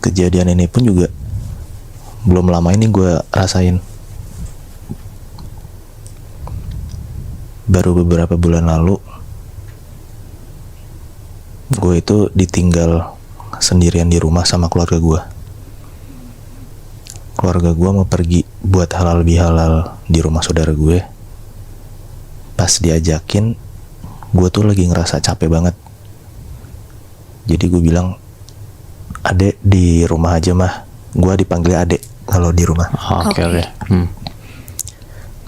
kejadian ini pun juga belum lama ini gue rasain. Baru beberapa bulan lalu gue itu ditinggal sendirian di rumah sama keluarga gue. Keluarga gue mau pergi buat halal bihalal di rumah saudara gue. Pas diajakin, gue tuh lagi ngerasa capek banget. Jadi gue bilang, adek di rumah aja mah. Gue dipanggil adek kalau di rumah. Oke.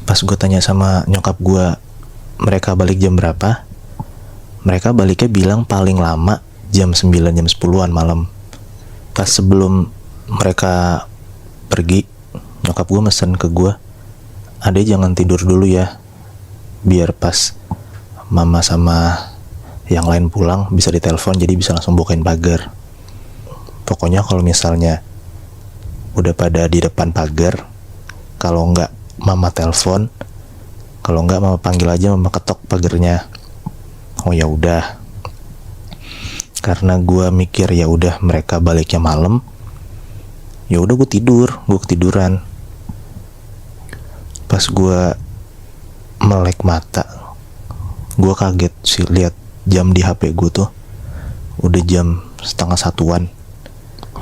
Pas gue tanya sama nyokap gue, mereka balik jam berapa? Mereka baliknya bilang paling lama jam 9, jam 10-an malam. Pas sebelum mereka pergi, nyokap gue mesen ke gue, adek jangan tidur dulu ya, biar pas mama sama yang lain pulang bisa ditelepon, jadi bisa langsung bukain pagar. Pokoknya kalau misalnya udah pada di depan pagar, kalau enggak mama telepon, kalau enggak mama panggil aja, mama ketok pagarnya. Oh ya udah. Karena gue mikir ya udah mereka baliknya malam, ya udah gue ketiduran. Pas gue melek mata, gue kaget sih lihat jam di HP gue tuh udah jam 12:30.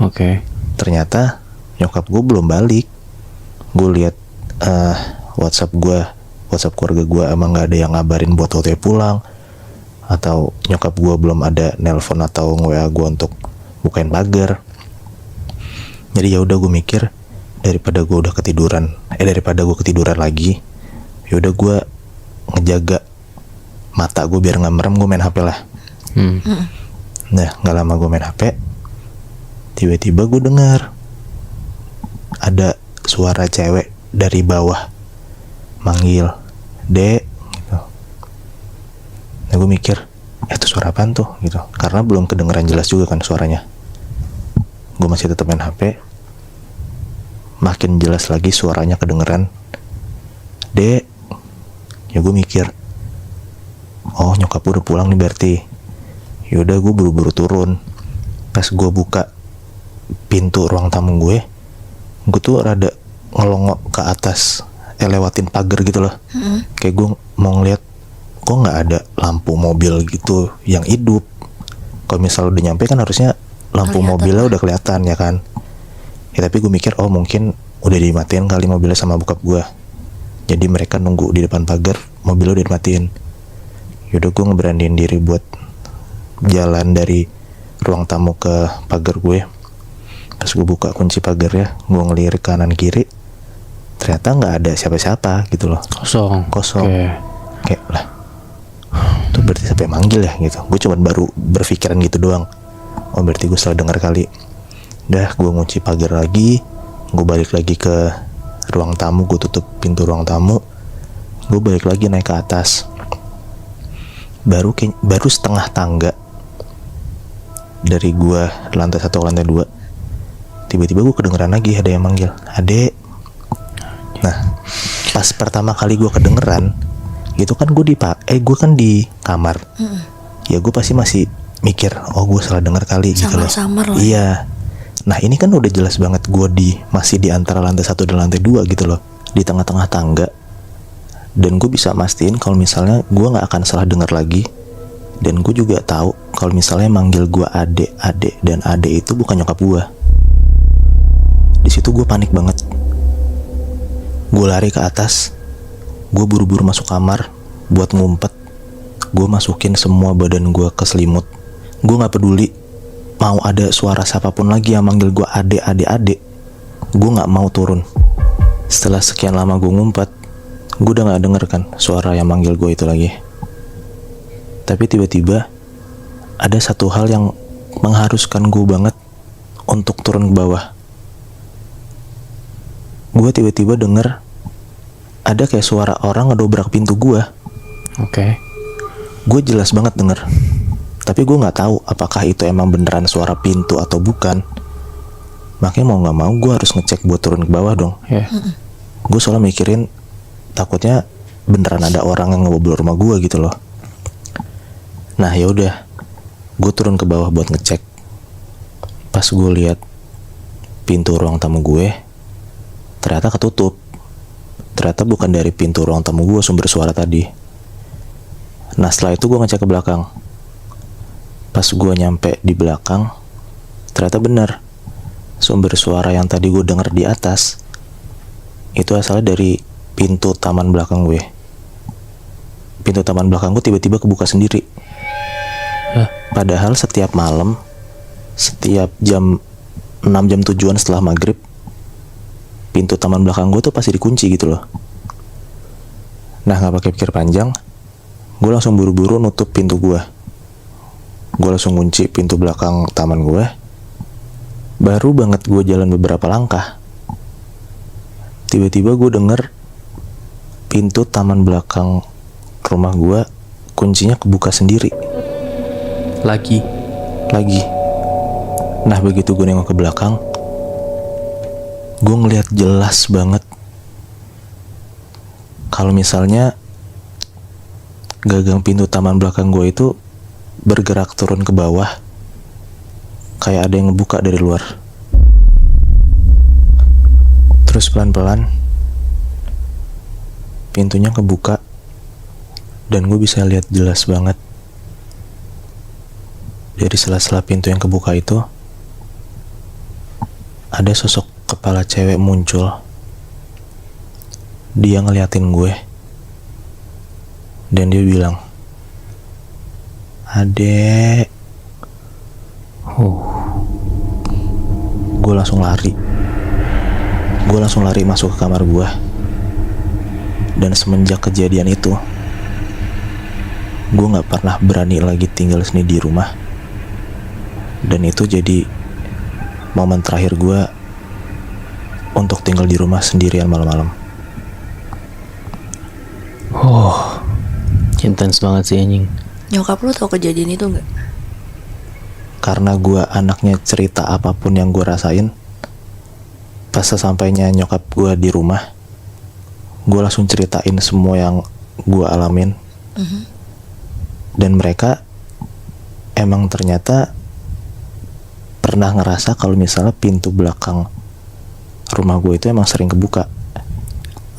Oke. Ternyata nyokap gue belum balik. Gue lihat WhatsApp keluarga gue emang nggak ada yang ngabarin buat OTW pulang, atau nyokap gue belum ada nelpon atau nge-WA gue untuk bukain pagar. Jadi ya udah gue mikir daripada gue ketiduran lagi, ya udah gue ngejaga mata gue biar nggak merem, gue main HP lah. Nah nggak lama gue main HP, tiba-tiba gue dengar ada suara cewek dari bawah manggil, dek gitu. Nah gue mikir, itu suara apaan tuh gitu, karena belum kedengeran jelas juga kan suaranya. Gue masih tetap main HP. Makin jelas lagi suaranya kedengeran, dek. Ya gue mikir, oh nyokap gue udah pulang nih berarti. Yaudah gue buru-buru turun. Pas gue buka pintu ruang tamu gue tuh rada ngelongok ke atas, lewatin pagar gitu loh. Kayak gue mau ngeliat, kok nggak ada lampu mobil gitu yang hidup. Kalau misal udah nyampe kan harusnya lampu mobilnya udah kelihatan ya kan. Ya tapi gue mikir, oh mungkin udah dimatiin kali mobilnya sama bokap gue. Jadi mereka nunggu di depan pagar, mobilnya udah dimatiin. Yaudah gue ngeberaniin diri buat jalan dari ruang tamu ke pagar gue. Pas gue buka kunci pagarnya, gue ngelirik kanan kiri, ternyata nggak ada siapa-siapa gitu loh. Kosong. Kayak lah, tuh berarti sampai manggil ya gitu. Gue cuma baru berpikiran gitu doang. Oh berarti gue salah dengar kali. Dah gue ngunci pagar lagi, gue balik lagi ke ruang tamu, gue tutup pintu ruang tamu, gue balik lagi naik ke atas. Baru setengah tangga dari gue lantai 1 ke lantai 2, tiba-tiba gue kedengeran lagi ada yang manggil, adek. Nah pas pertama kali gue kedengeran gitu kan, gue kan di kamar. Ya gue pasti masih mikir, oh gue salah dengar kali gitu loh. Iya. Nah ini kan udah jelas banget gue masih di antara lantai 1 dan lantai 2 gitu loh, di tengah-tengah tangga. Dan gue bisa mastiin kalau misalnya gue nggak akan salah dengar lagi. Dan gue juga tahu kalau misalnya manggil gue adek, dan adek itu bukan nyokap gue. Di situ gue panik banget. Gue lari ke atas, gue buru-buru masuk kamar buat ngumpet. Gue masukin semua badan gue ke selimut. Gue nggak peduli mau ada suara siapapun lagi yang manggil gue adek. Gue nggak mau turun. Setelah sekian lama gue ngumpet, gue udah nggak denger kan suara yang manggil gue itu lagi. Tapi tiba-tiba ada satu hal yang mengharuskan gue banget untuk turun ke bawah. Gue tiba-tiba denger ada kayak suara orang ngedobrak pintu gue. Oke. Gue jelas banget denger. Tapi gue nggak tahu apakah itu emang beneran suara pintu atau bukan. Makanya mau nggak mau gue harus ngecek buat turun ke bawah dong. Gue soalnya mikirin takutnya beneran ada orang yang ngebobol rumah gue gitu loh. Nah ya udah, gue turun ke bawah buat ngecek. Pas gue lihat pintu ruang tamu gue ternyata ketutup. Ternyata bukan dari pintu ruang tamu gue sumber suara tadi. Nah setelah itu gue ngecek ke belakang. Pas gue nyampe di belakang, ternyata benar, sumber suara yang tadi gue denger di atas itu asalnya dari pintu taman belakang gue. Pintu taman belakang gue tiba-tiba kebuka sendiri. Padahal setiap malam, setiap jam 6 jam 7-an setelah maghrib, pintu taman belakang gue tuh pasti dikunci gitu loh. Nah gak pakai pikir panjang, gue langsung buru-buru nutup pintu gue. Gue langsung kunci pintu belakang taman gue. Baru banget gue jalan beberapa langkah, tiba-tiba gue denger pintu taman belakang rumah gue kuncinya kebuka sendiri. Lagi. Nah begitu gue nengok ke belakang, gue ngeliat jelas banget kalau misalnya gagang pintu taman belakang gue itu bergerak turun ke bawah, kayak ada yang ngebuka dari luar. Terus pelan-pelan pintunya kebuka dan gue bisa lihat jelas banget dari sela-sela pintu yang kebuka itu ada sosok kepala cewek muncul. Dia ngeliatin gue dan dia bilang, "Adek." Gue langsung lari masuk ke kamar gue. Dan semenjak kejadian itu, gue gak pernah berani lagi tinggal sendiri di rumah. Dan itu jadi momen terakhir gue untuk tinggal di rumah sendirian malam-malam. Intens banget sih anjing. Nyokap lu tahu kejadian itu nggak? Karena gue anaknya cerita apapun yang gue rasain, pas sesampainya nyokap gue di rumah, gue langsung ceritain semua yang gue alamin. Dan mereka emang ternyata pernah ngerasa kalau misalnya pintu belakang rumah gue itu emang sering kebuka.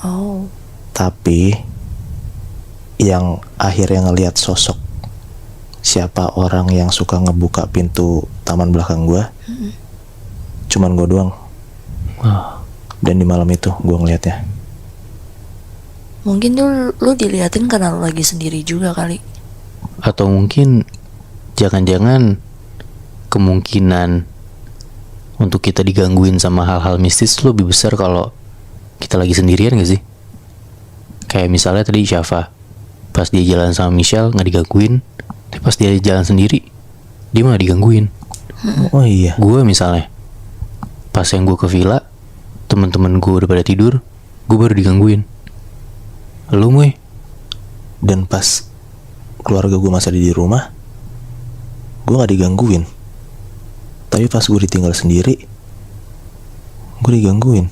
Oh. Tapi yang akhirnya ngelihat sosok siapa orang yang suka ngebuka pintu taman belakang gue, cuman gue doang. Dan di malam itu gue ngelihatnya. Mungkin lu diliatin karena lu lagi sendiri juga kali. Atau mungkin jangan-jangan kemungkinan untuk kita digangguin sama hal-hal mistis lebih besar kalau kita lagi sendirian gak sih? Kayak misalnya tadi Syafa, pas dia jalan sama Michelle gak digangguin, tapi pas dia jalan sendiri dia malah digangguin. Oh iya. Gue misalnya pas yang gue ke villa, teman-teman gue udah pada tidur, gue baru digangguin. Lu Moy? Dan pas keluarga gue masih ada di rumah, gue gak digangguin. Tapi pas gue ditinggal sendiri, gue digangguin.